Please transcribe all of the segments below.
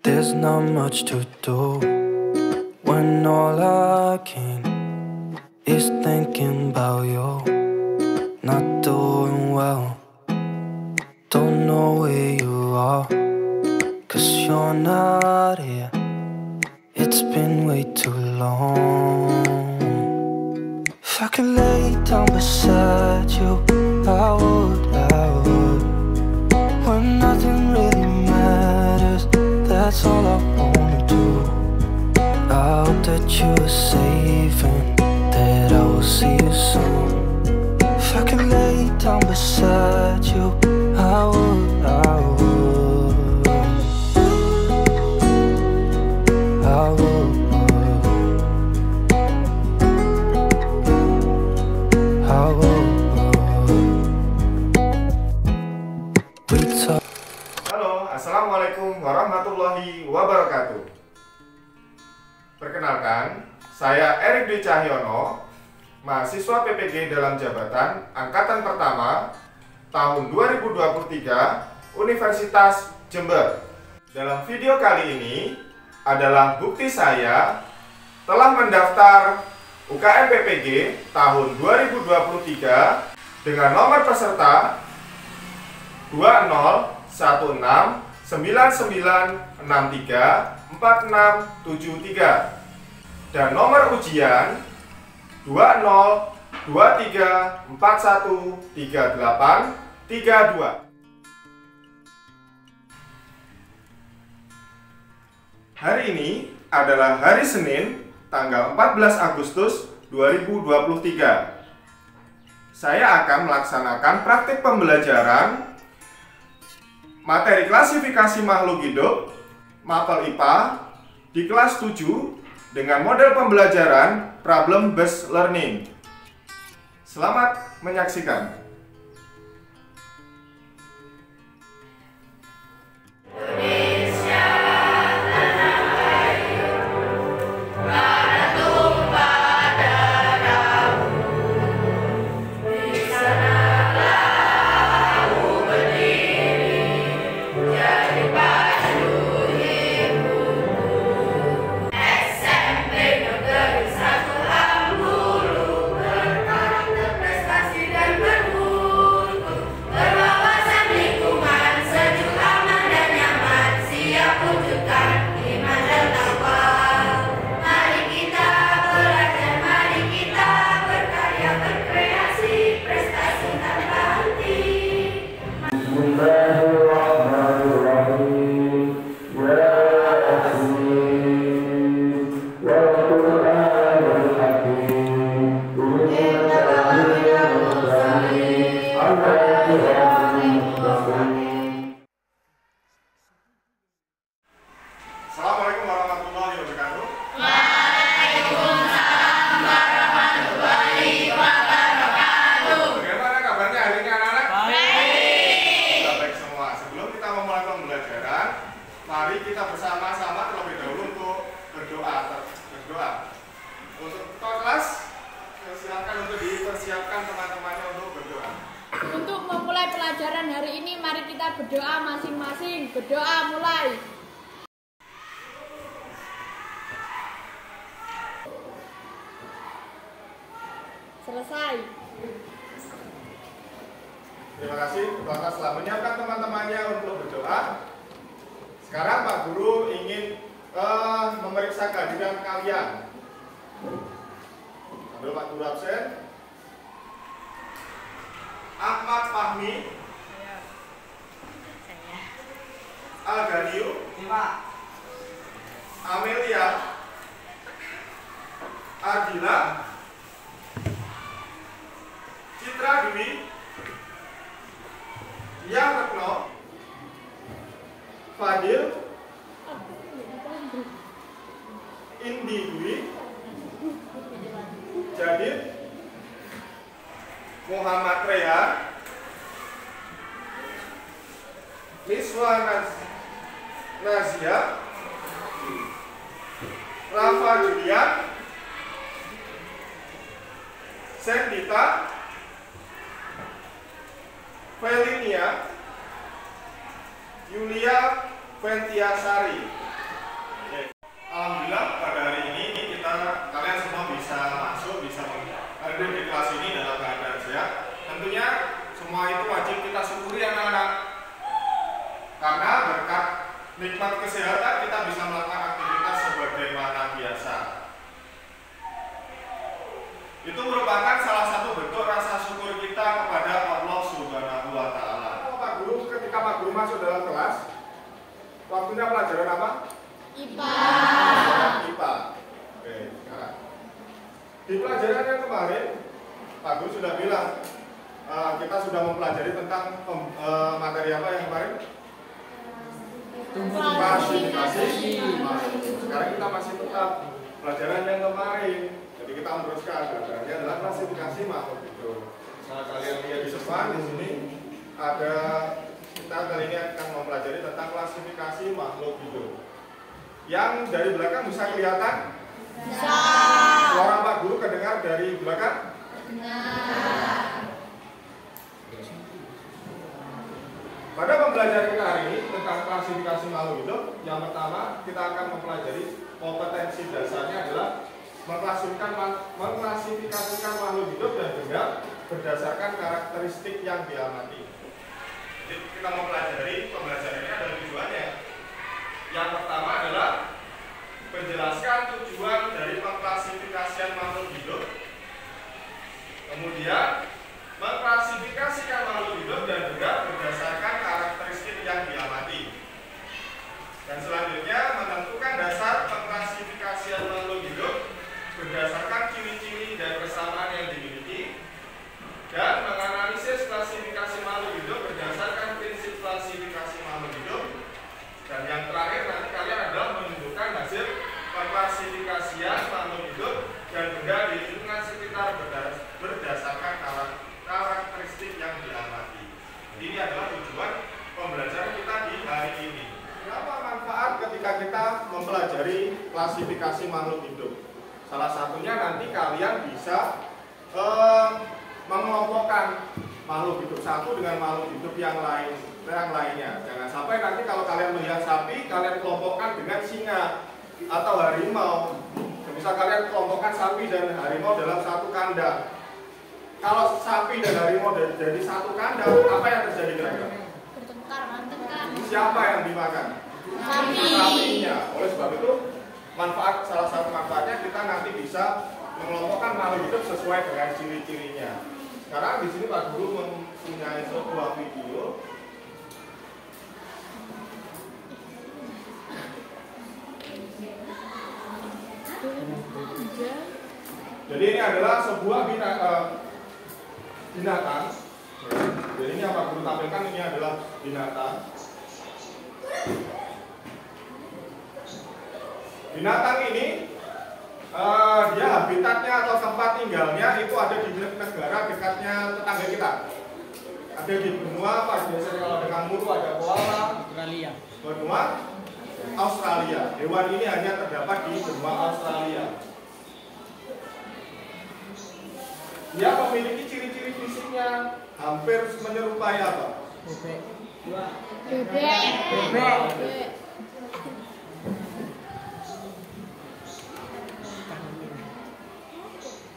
There's not much to do when all I can is thinking about you. Not doing well, don't know where you are, 'cause you're not here. It's been way too long. If I could lay down beside you, I would. When nothing really matters, that's all I wanna do. I hope that you are safe and that I will see you soon. If I could lay down beside you, I would. Halo, assalamualaikum warahmatullahi wabarakatuh. Perkenalkan, saya Erik Dwi Cahyono, mahasiswa PPG dalam jabatan Angkatan Pertama tahun 2023 Universitas Jember. Dalam video kali ini adalah bukti saya telah mendaftar UKM PPG tahun 2023 dengan nomor peserta 201996934673 dan nomor ujian 2023413832. Hari ini adalah hari Senin, tanggal 14 Agustus 2023. Saya akan melaksanakan praktik pembelajaran materi klasifikasi makhluk hidup MAPEL IPA di kelas 7 dengan model pembelajaran problem based learning. Selamat menyaksikan. Assalamualaikum warahmatullahi wabarakatuh. Waalaikumsalam warahmatullahi wabarakatuh. Bagaimana kabarnya hari ini anak-anak? Baik. Baik semua. Sebelum kita memulai pembelajaran, mari kita bersama-sama terlebih dahulu untuk berdoa. Untuk ketua kelas, silakan untuk dipersiapkan teman-temannya untuk berdoa. Untuk memulai pelajaran hari ini, mari kita berdoa masing-masing. Berdoa mulai. Selesai. Terima kasih ketua kelas telah menyiapkan teman-temannya untuk berdoa. Sekarang Pak Guru ingin memeriksa kehadiran kalian. Ambil Pak Guru absen. Ahmad Fahmi. Alganiu. Amelia. Ardila. Citra Dwi. Yang Retno. Fadil. Indi Dwi. Jadid. Muhammad Rehan. Miswa Nazia. Rafa Julian. Sendita. Felinia, Yulia Ventiasari. nikmat kesehatan, kita bisa melakukan aktivitas sebagaimana biasa. Itu merupakan salah satu bentuk rasa syukur kita kepada Allah Subhanahu wa Ta'ala. Pak Guru, ketika Pak Guru masuk dalam kelas, waktunya pelajaran apa? IPA. IPA. Oke, sekarang di pelajaran yang kemarin, Pak Guru sudah bilang kita sudah mempelajari tentang materi apa yang kemarin? Klasifikasi. Sekarang kita masih tetap pelajaran yang kemarin. Jadi kita meneruskan pelajarannya adalah klasifikasi makhluk hidup. Nah, kalian lihat di depan di sini ada, kita kali ini akan mempelajari tentang klasifikasi makhluk hidup. Yang dari belakang bisa kelihatan? Bisa. Suara Pak Guru kedengar dari belakang? Benar. Pada pembelajaran kita hari ini tentang klasifikasi makhluk hidup, yang pertama kita akan mempelajari kompetensi dasarnya adalah mengklasifikasikan makhluk hidup dan benda berdasarkan karakteristik yang diamati. Jadi kita mempelajari pembelajarannya ada tujuannya. Yang pertama adalah menjelaskan tujuan dari pengklasifikasian makhluk hidup. Kemudian mengklasifikasikan makhluk hidup dan benda berdasarkan karakteristik yang diamati. Dan selanjutnya menentukan dasar pengklasifikasian makhluk hidup berdasarkan ciri-ciri dan kesamaan yang dimiliki, dan menganalisis klasifikasi makhluk hidup berdasarkan prinsip klasifikasi makhluk hidup. Dan yang terakhir nanti kalian adalah menunjukkan hasil pengklasifikasian makhluk hidup dan benda di lingkungan sekitar berdasarkan karakteristik yang diamati. Ini adalah tujuan pembelajaran kita di hari ini. Apa manfaat ketika kita mempelajari klasifikasi makhluk hidup? Salah satunya nanti kalian bisa mengelompokkan makhluk hidup satu dengan makhluk hidup yang lainnya. Jangan sampai nanti kalau kalian melihat sapi, kalian kelompokkan dengan singa atau harimau. Bisa kalian kelompokkan sapi dan harimau dalam satu kandang. Kalau sapi dan harimau jadi satu kandang, apa yang terjadi kira-kira? Bertengkar. Siapa yang dimakan? Sapinya. Oleh sebab itu, salah satu manfaatnya kita nanti bisa mengelompokkan makhluk hidup sesuai dengan ciri-cirinya. Sekarang di sini Pak Guru mempunyai sebuah video. Jadi ini adalah sebuah binatang. Jadi ini yang Pak Guru tampilkan ini adalah binatang. Binatang ini dia habitatnya atau tempat tinggalnya itu ada di negara dekatnya tetangga kita. Ada di benua apa biasanya kalau dengan muru ada koala. Australia. Benua Australia. Hewan ini hanya terdapat di benua Australia. Dia memiliki ciri-ciri fisiknya hampir menyerupai apa? Bebek. Bebek.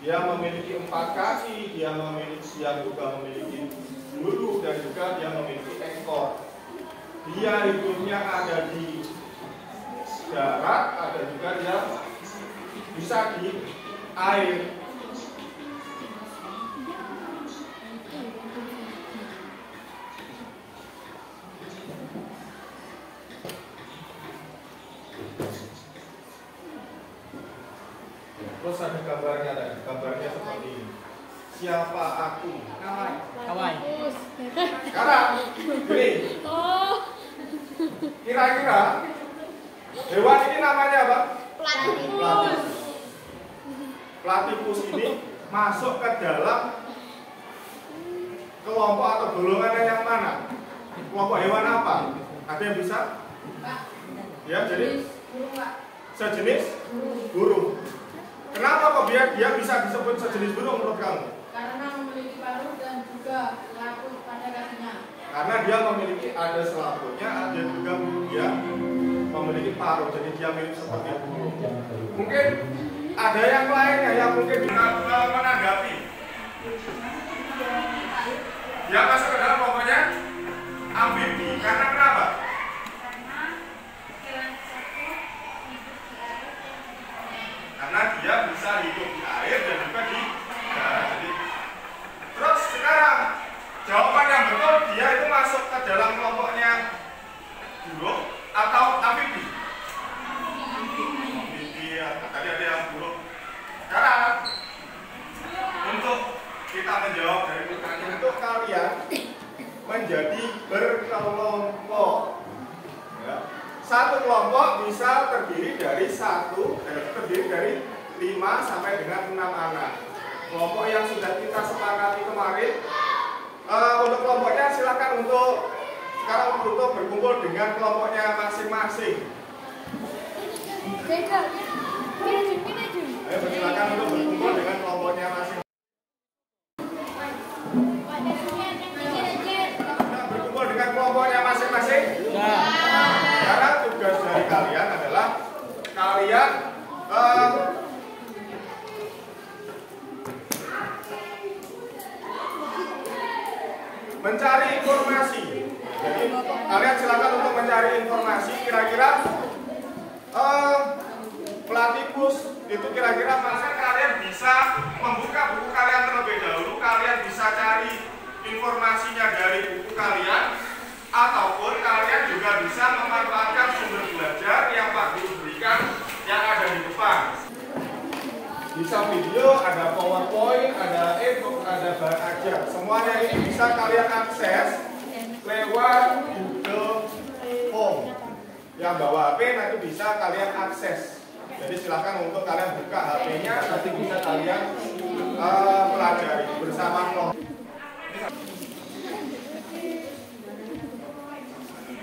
Dia memiliki 4 kaki, dia juga memiliki bulu dan juga dia memiliki ekor. Dia hidupnya ada di darat, ada juga dia bisa di air. Terus ada gambarnya tadi, gambarnya seperti ini. Siapa aku? Kawaii. Sekarang, ini Oh, kira-kira hewan ini namanya apa? platypus. Platypus ini masuk ke dalam kelompok atau golongan yang mana? Kelompok hewan apa? Ada yang bisa? Ya, jadi sejenis burung. Kenapa kok dia bisa disebut sejenis burung menurut kamu? Karena memiliki paruh dan juga selaput pada kakinya. Karena dia memiliki ada selaputnya, ada juga dia memiliki paruh, jadi dia mirip seperti burung. Mungkin ada yang lainnya yang mungkin bisa menanggapi. Dia masuk ke dalam pokoknya amfibi. Karena kenapa? bisa hidup di air dan juga di darat. Terus sekarang jawaban yang betul, dia itu masuk ke dalam kelompoknya burung atau amfibi? Amfibi ya, tadi ada yang burung. Sekarang untuk kita menjawab dari pertanyaan itu, kalian menjadi berkelompok. Ya. Satu kelompok bisa terdiri dari 5 sampai dengan 6 anak. Kelompok yang sudah kita sepakati kemarin, untuk kelompoknya silakan untuk sekarang untuk berkumpul dengan kelompoknya masing-masing. Ayo silakan untuk berkumpul dengan kelompoknya masing-masing. Berkumpul dengan kelompoknya masing-masing. Karena tugas dari kalian adalah kalian mencari informasi. Jadi kalian silakan untuk mencari informasi kira-kira platypus itu kira-kira masa kalian bisa membuka buku kalian terlebih dahulu, kalian bisa cari informasinya dari buku kalian, ataupun kalian juga bisa memanfaatkan sumber belajar yang Pak Guru berikan yang ada di depan. Bisa video, ada PowerPoint, ada e-book, ada bahan ajar. Semuanya ini bisa kalian akses lewat Google Form. Yang bawa HP nanti bisa kalian akses. Jadi silakan untuk kalian buka HP-nya, nanti bisa kalian pelajari bersama kelompok.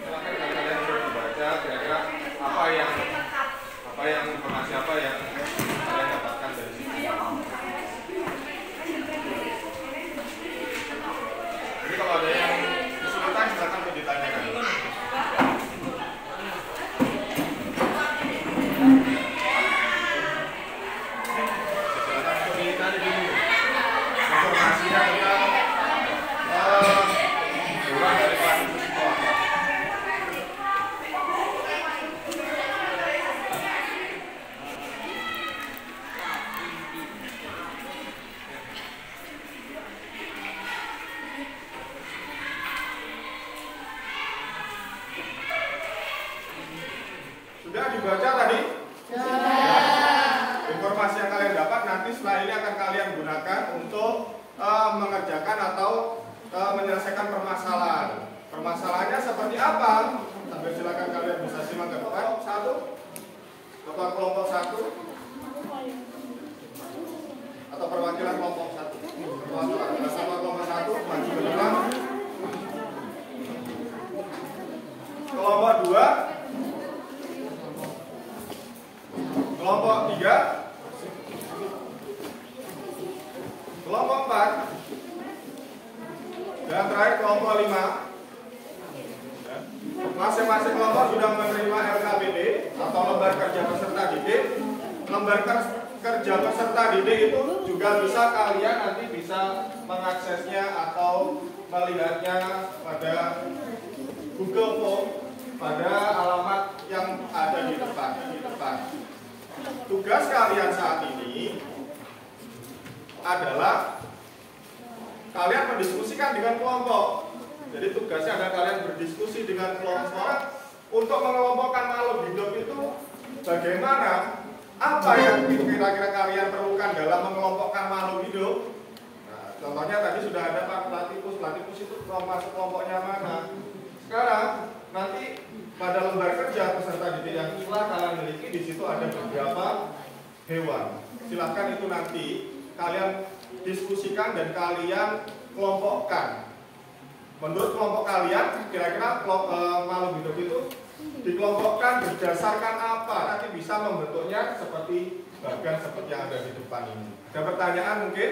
Silakan kalian coba baca kira-kira apa yang informasi apa yang kalian dapatkan dari sini. Jadi kalau ada yang kesulitan silakan untuk ditanyakan. Informasinya tentang hewan dari platypus itu apa? Sudah dibaca tadi? Informasi yang kalian dapat nanti setelah ini akan kalian gunakan untuk mengerjakan atau menyelesaikan permasalahan. Permasalahannya seperti apa? Sambil silakan kalian bisa simak ke depan. Ketua kelompok 1 atau perwakilan kelompok 1. Ketua kelompok 1 maju ke depan. Kelompok 2, kelompok 3, kelompok 4, dan terakhir kelompok 5. Masing-masing kelompok sudah menerima LKPD atau lembar kerja peserta didik. Lembar kerja peserta didik itu juga bisa kalian nanti bisa mengaksesnya atau melihatnya pada Google Form pada alamat yang ada di depan. Tugas kalian saat ini adalah kalian mendiskusikan dengan kelompok. Jadi tugasnya adalah kalian berdiskusi dengan kelompok untuk mengelompokkan makhluk hidup itu bagaimana, apa yang kira-kira kalian perlukan dalam mengelompokkan makhluk hidup. Nah, contohnya tadi sudah ada Pak platypus itu masuk kelompoknya mana. Sekarang nanti pada lembar kerja peserta didik yang telah kalian miliki, di situ ada beberapa hewan. Silahkan itu nanti kalian diskusikan dan kalian kelompokkan. Menurut kelompok kalian, kira-kira makhluk hidup itu dikelompokkan berdasarkan apa? Nanti bisa membentuknya seperti bagan seperti yang ada di depan ini. Ada pertanyaan mungkin?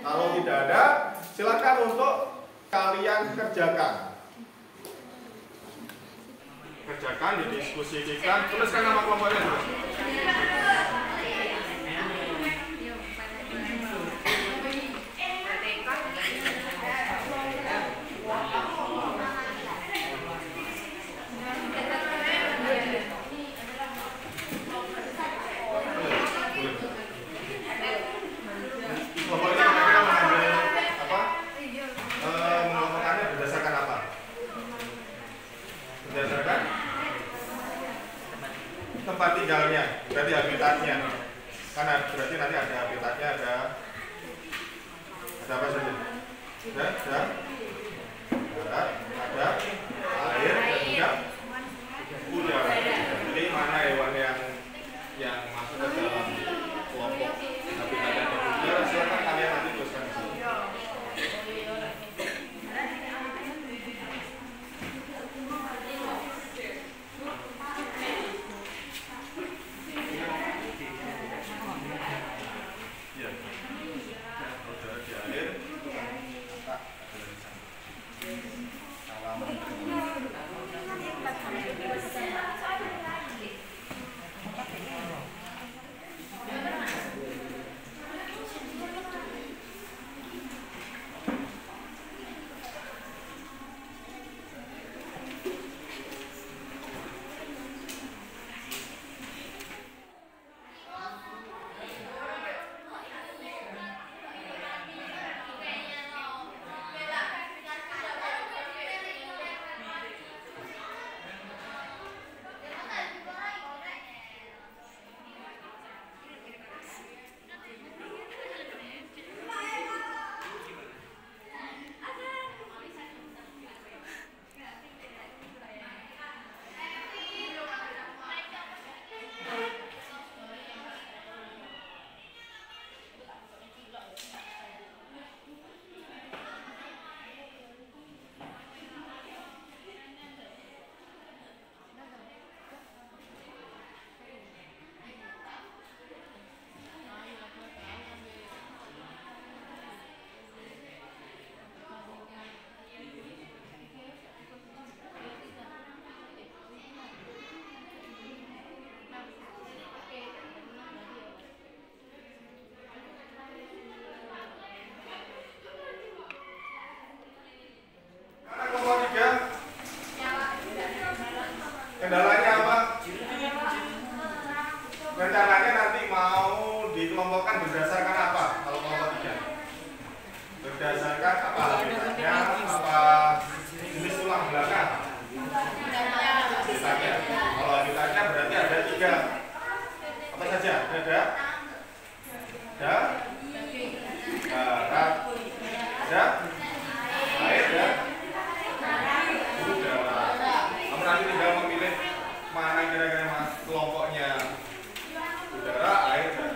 Kalau tidak ada, silakan untuk kalian kerjakan. Didiskusikan, tuliskan nama kelompoknya dulu. tempat tinggalnya, berarti habitatnya. Karena berarti nanti ada habitatnya, ada apa saja? Ada darat, ada air, dan juga udara. Jadi mana hewan yang masuk ke dalam kelompok habitat yang udara, silakan kalian nanti tuliskan di sini. Kendalanya apa? Rencananya nanti mau dikelompokkan berdasarkan apa kalau kelompok 3? Berdasarkan apa habitatnya, apa jenis tulang belakang? Habitatnya. Kalau habitatnya berarti ada 3. Apa saja? Ada darat, ada air, dan udara. Kamu nanti tinggal memilih mana kira-kira kelompoknya udara, air, dan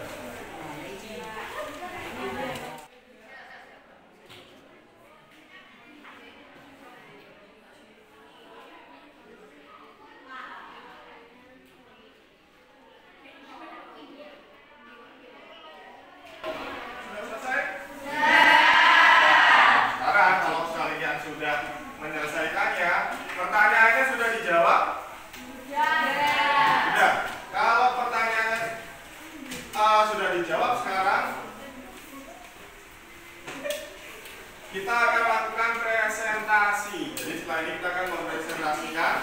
pertanyaannya sudah dijawab? Sudah. Kalau pertanyaannya sudah dijawab, sekarang kita akan lakukan presentasi. Jadi setelah ini kita akan mempresentasikan.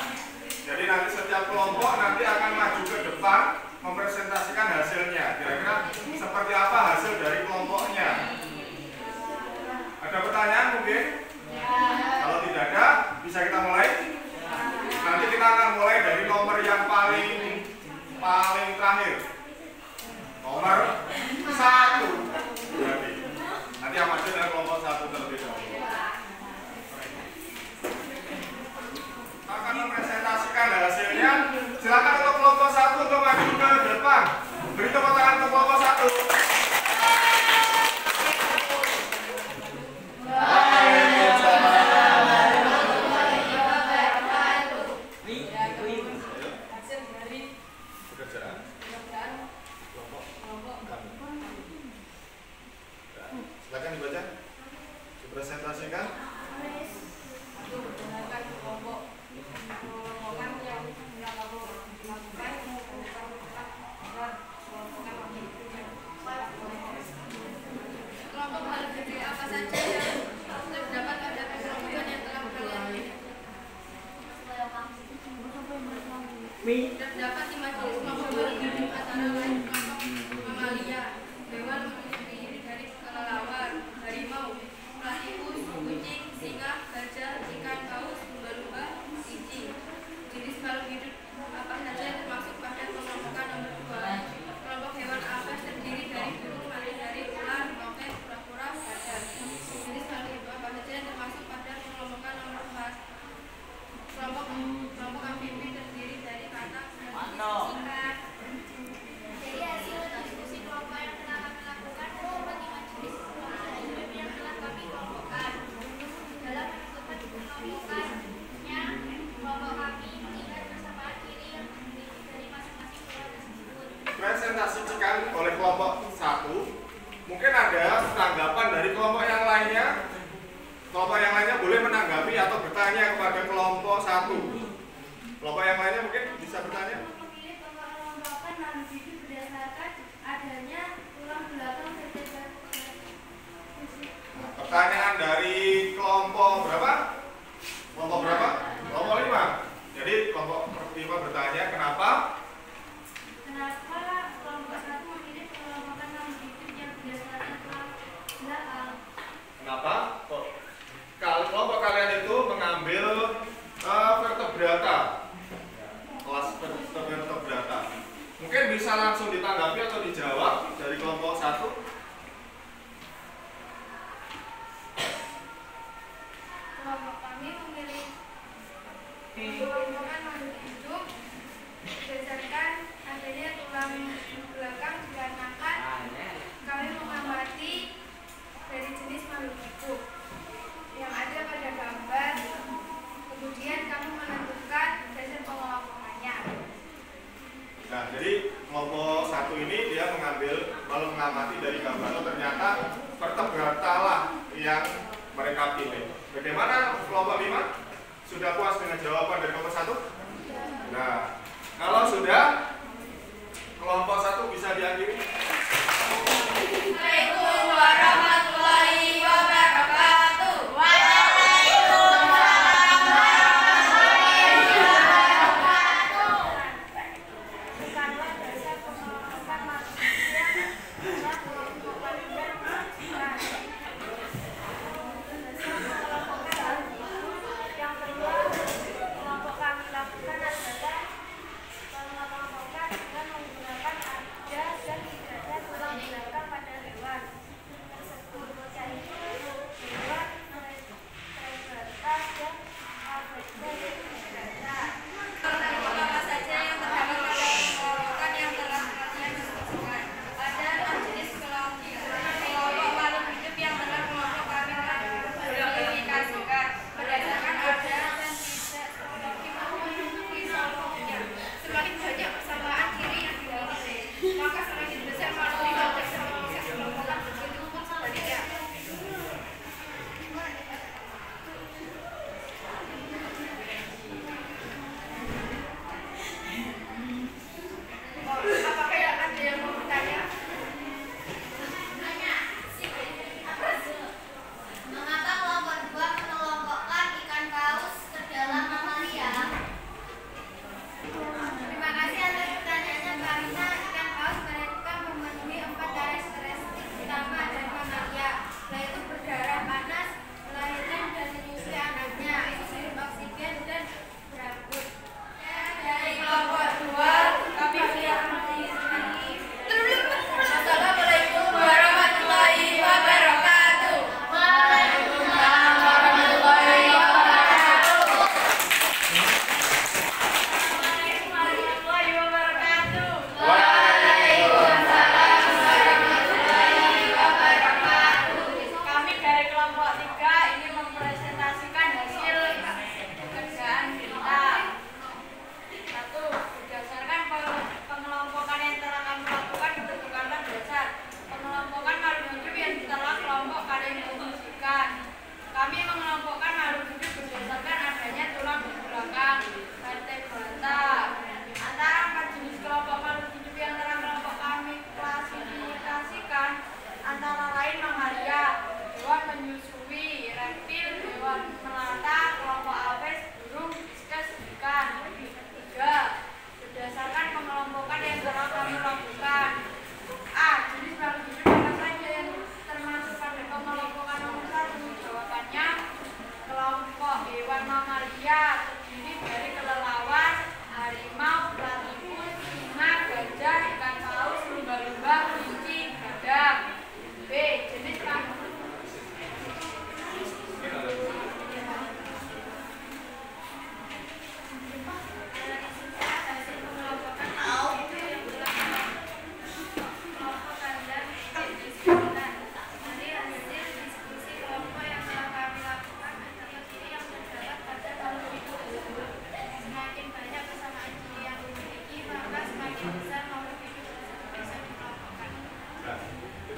Jadi nanti setiap kelompok nanti akan maju ke depan mempresentasikan hasilnya. Kira-kira seperti apa hasil dari kelompoknya? Ada pertanyaan mungkin? Kalau tidak ada, bisa kita mulai. Nanti kita akan mulai dari nomor yang paling terakhir, nomor 1. Berarti nanti yang maju dari kelompok 1 terlebih dahulu. Akan mempresentasikan hasilnya. Silakan untuk kelompok 1 untuk maju ke depan. Beri tepuk tangan untuk kelompok 1. Silakan dibaca, dipresentasikan. Kelompok hal gede apa saja yang terdapat pada keseluruhan yang telah kalian lihat? Terdapat 5 jenis kelompok hal gede antara lain kelompok mamalia, hewan terdiri dari kelelawar, harimau, platypus, kucing, singa, gajah, ikan paus, lumba-lumba, kelinci. Jenis makhluk hidup apa saja yang termasuk pada kelompok disampaikan oleh kelompok 1, mungkin ada tanggapan dari kelompok yang lainnya. Kelompok yang lainnya boleh menanggapi atau bertanya kepada kelompok 1. Kelompok yang lainnya mungkin bisa bertanya. Memilih pengelompokan non-gizi berdasarkan adanya tulang belakang vertebral. Pertanyaan dari kelompok berapa? Kelompok berapa? Kelompok 5. Jadi kelompok 5 bertanya kenapa? Kenapa kelompok 1 memilih pengelompokan non-gizi yang berdasarkan tulang belakang? Kenapa? Kalau kelompok kalian itu mengambil vertebrata, kelas vertebrata. Mungkin bisa langsung ditanggapi atau dijawab dari kelompok 1. Kelompok kami memilih pengelompokan non-hidup berdasarkan adanya tulang belakang dikarenakan kami mengamati dari jenis makhluk hidup yang ada pada gambar, kemudian kami menentukan dasar pengelompokannya. Nah, jadi kelompok 1 ini dia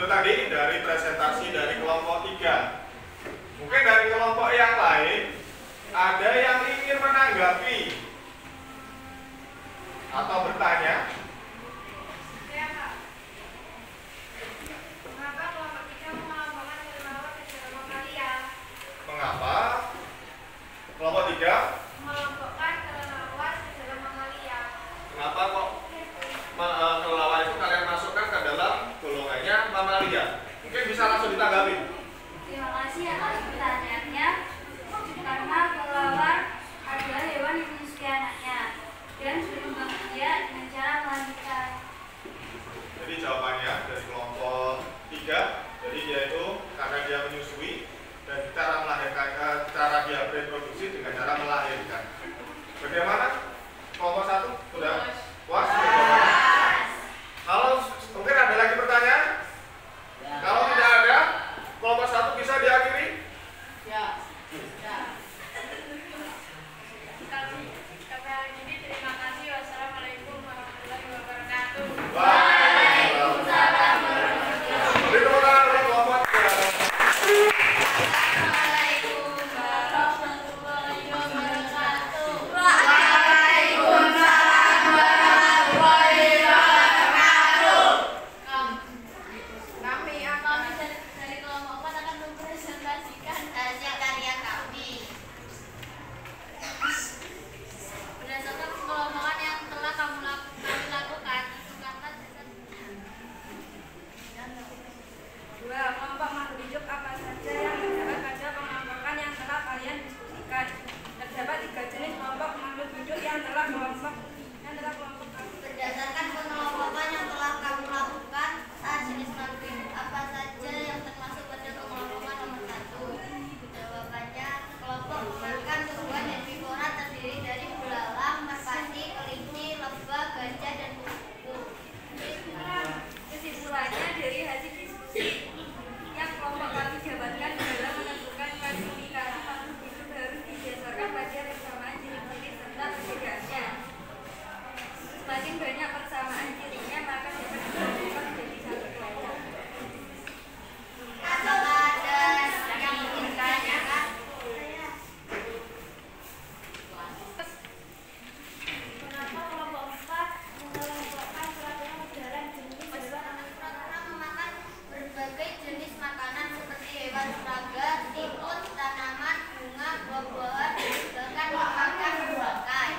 Itu tadi dari presentasi dari kelompok 3. Mungkin dari kelompok yang lain ada yang ingin menanggapi atau bertanya. Ya, Pak. Mengapa kelompok 3 mengelompokkan kelelawar ke dalam mamalia? Mengapa kelompok 3 Mengelompokkan kelelawar ke dalam mamalia. kenapa kok kelelawar itu kalian masukkan ke dalam golongannya mamalia? Mungkin bisa langsung ditanggapi. Terima kasih atas pertanyaannya. Karena kelelawar adalah hewan yang menyusui anaknya dan berkembang biak dengan cara melanjutkan. Jadi jawabannya dari kelompok 3, jadi dia itu karena dia menyusui dan cara melahirkan, cara dia bereproduksi dengan cara melahirkan. Bagaimana? Kelompok 1 sudah puas? Kalau mungkin ada lagi pertanyaan? Kalau tidak ada, kelompok 1 bisa diakhiri? Sampai hari ini terima kasih. Wassalamualaikum warahmatullahi wabarakatuh. Waalaikumsalam warahmatullahi wabarakatuh. Beri tepuk tangan untuk kelompok 3. Assalamualaikum warahmatullahi wabarakatuh. Kami dari kelompok 4 akan mempresentasikan hasil karya kami. Berdasarkan pengelompokan yang telah kami lakukan, ungkapkan dua kelompok makhluk hidup apa saja yang terdapat pada pengelompokan yang telah kalian diskusikan. Terdapat 3 jenis kelompok makhluk hidup yang telah kelompok. Berdasarkan pengelompokan yang telah kami lakukan, jenis makhluk hidup apa saja yang termasuk pada pengelompokan nomor 1? Jawabannya, kelompok memakan tumbuhan herbivora terdiri dari belalang, merpati, kelinci, lebah, gajah, dan kupu. Kesimpulannya dari hasil diskusi yang kelompok kami dapatkan dalam menentukan klasifikasi makhluk hidup harus didasarkan pada persamaan ciri-ciri serta perbedaannya. Semakin banyak persamaan cirinya, maka dapat digabungkan menjadi satu kelompok. Apakah ada yang ingin ditanyakan? Kenapa kelompok 4 mengelompokkan serangga udara jenis hewan? Karena memakan berbagai jenis makanan seperti hewan serangga, timun, tanaman, bunga, buah-buahan, bahkan memakan bangkai.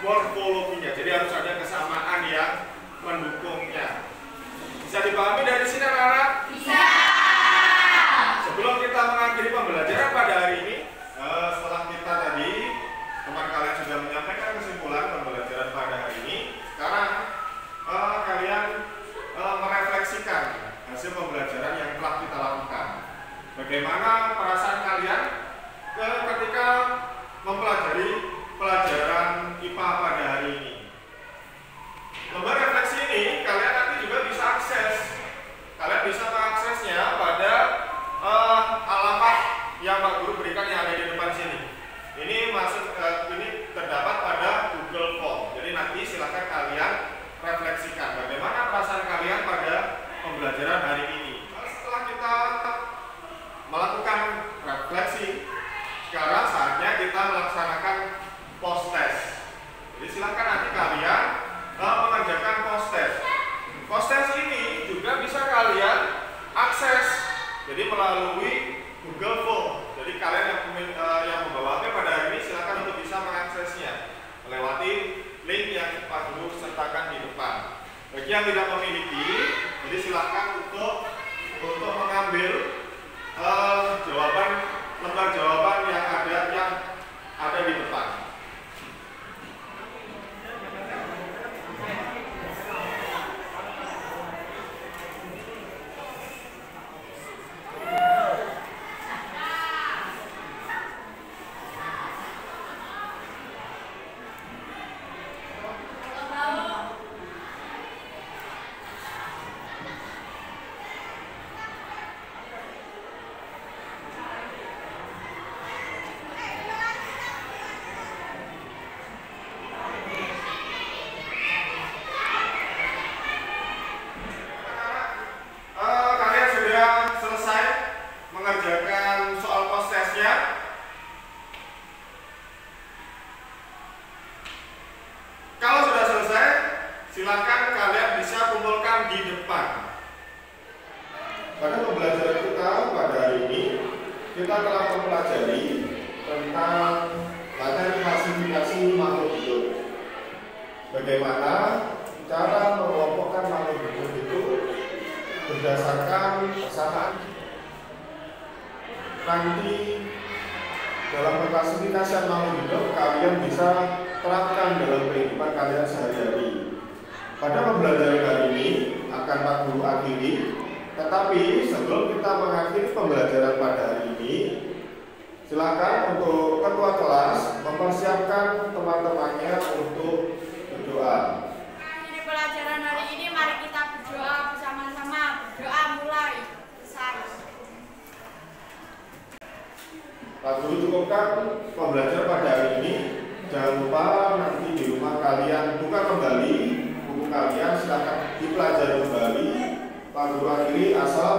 morfologinya. Jadi harus ada kesamaan yang mendukungnya. Bisa dipahami dari sini anak-anak? Bisa. Sebelum kita mengakhiri pembelajaran pada hari ini, setelah kita tadi teman kalian sudah menyampaikan kesimpulan pembelajaran pada hari ini, sekarang kalian merefleksikan hasil pembelajaran yang telah kita lakukan. Bagaimana perasaan kalian ketika mempelajari pelajaran IPA pada hari ini? Lembar refleksi ini kalian nanti juga bisa akses. Kalian bisa mengaksesnya pada alamat yang Pak Guru berikan yang ada di depan sini. Ini terdapat pada Google Form. Jadi nanti silakan kalian refleksikan bagaimana perasaan kalian pada pembelajaran hari ini. Setelah kita melakukan refleksi, sekarang saatnya kita melaksanakan post test. Jadi silakan nanti kalian mengerjakan post test. Post test ini juga bisa kalian akses, jadi melalui Google Form. Jadi kalian yang membawa HP pada hari ini silakan untuk bisa mengaksesnya melewati link yang Pak Guru sertakan di depan. Bagi yang tidak memiliki, jadi silakan untuk mengambil lembar jawaban yang ada di depan. Mengerjakan soal post testnya. Kalau sudah selesai, silakan kalian bisa kumpulkan di depan. Pada pembelajaran kita pada hari ini, kita telah mempelajari tentang materi klasifikasi makhluk hidup. Bagaimana cara mengelompokkan makhluk hidup itu berdasarkan kesamaan. Nanti dalam klasifikasi makhluk hidup kalian bisa terapkan dalam kehidupan kalian sehari-hari. Pada pembelajaran hari ini akan Pak Guru akhiri, tetapi sebelum kita mengakhiri pembelajaran pada hari ini, silakan untuk ketua kelas mempersiapkan teman-temannya untuk berdoa. Akhiri pelajaran hari ini, mari kita berdoa bersama-sama. Berdoa mulai. Pak Guru cukupkan pembelajaran pada hari ini. Jangan lupa nanti di rumah kalian buka kembali buku kalian, silakan dipelajari kembali. Pak Guru akhiri, asal